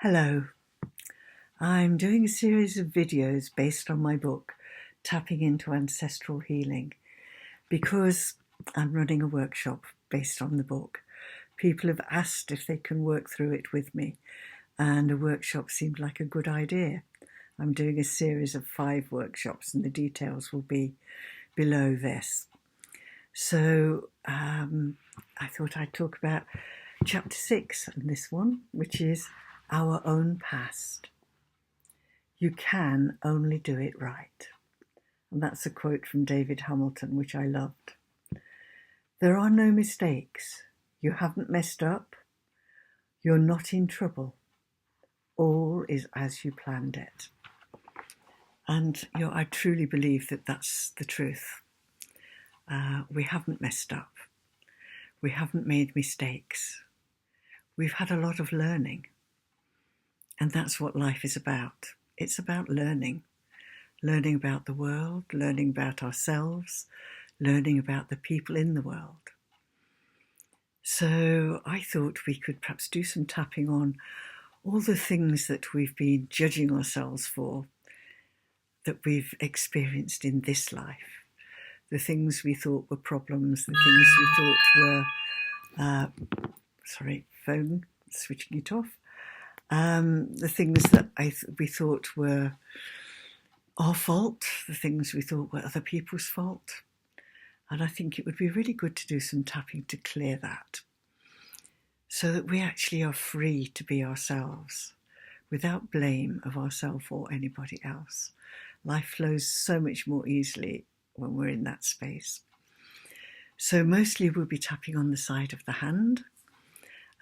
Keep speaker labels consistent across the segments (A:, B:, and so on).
A: Hello, I'm doing a series of videos based on my book, Tapping into Ancestral Healing, because I'm running a workshop based on the book. People have asked if they can work through it with me, and a workshop seemed like a good idea. I'm doing a series of 5 workshops, and the details will be below this. So I thought I'd talk about chapter 6 in this one, which is our own past. You can only do it right. And that's a quote from David Hamilton, which I loved. There are no mistakes. You haven't messed up. You're not in trouble. All is as you planned it. And I truly believe that that's the truth. We haven't messed up. We haven't made mistakes. We've had a lot of learning. And that's what life is about. It's about learning about the world, learning about ourselves, learning about the people in the world. So I thought we could perhaps do some tapping on all the things that we've been judging ourselves for, that we've experienced in this life. The things we thought were problems, the things we thought were, phone, switching it off. The things that we thought were our fault, the things we thought were other people's fault. And I think it would be really good to do some tapping to clear that, so that we actually are free to be ourselves without blame of ourselves or anybody else. Life flows so much more easily when we're in that space. So mostly we'll be tapping on the side of the hand.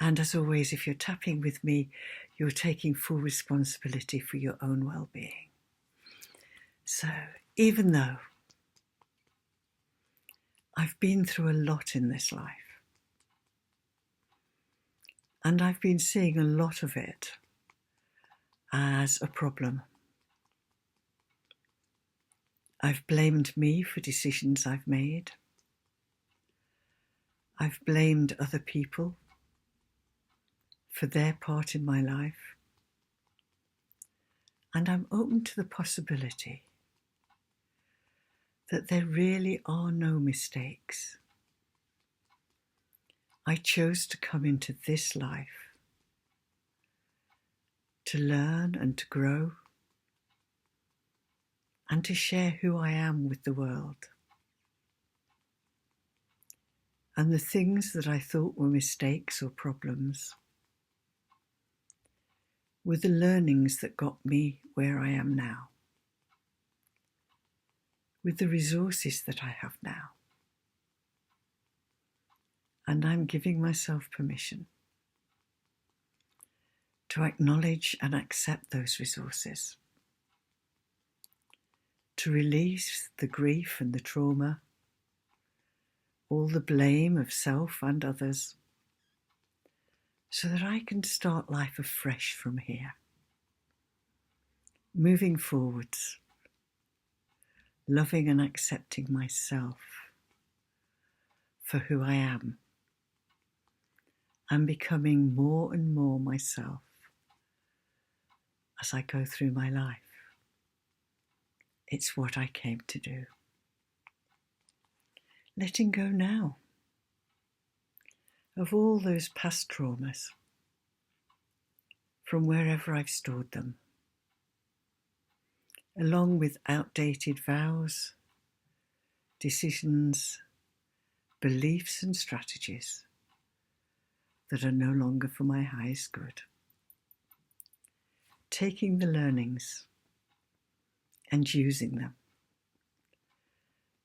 A: And as always, if you're tapping with me, you're taking full responsibility for your own well-being. So even though I've been through a lot in this life, and I've been seeing a lot of it as a problem, I've blamed me for decisions I've made. I've blamed other people for their part in my life. And I'm open to the possibility that there really are no mistakes. I chose to come into this life to learn and to grow and to share who I am with the world. And the things that I thought were mistakes or problems were the learnings that got me where I am now, with the resources that I have now. And I'm giving myself permission to acknowledge and accept those resources, to release the grief and the trauma, all the blame of self and others, so that I can start life afresh from here, moving forwards, loving and accepting myself for who I am, and becoming more and more myself as I go through my life. It's what I came to do. Letting go now of all those past traumas from wherever I've stored them, along with outdated vows, decisions, beliefs and strategies that are no longer for my highest good. Taking the learnings and using them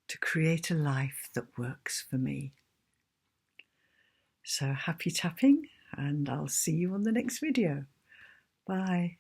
A: to create a life that works for me. So happy tapping, and I'll see you on the next video. Bye.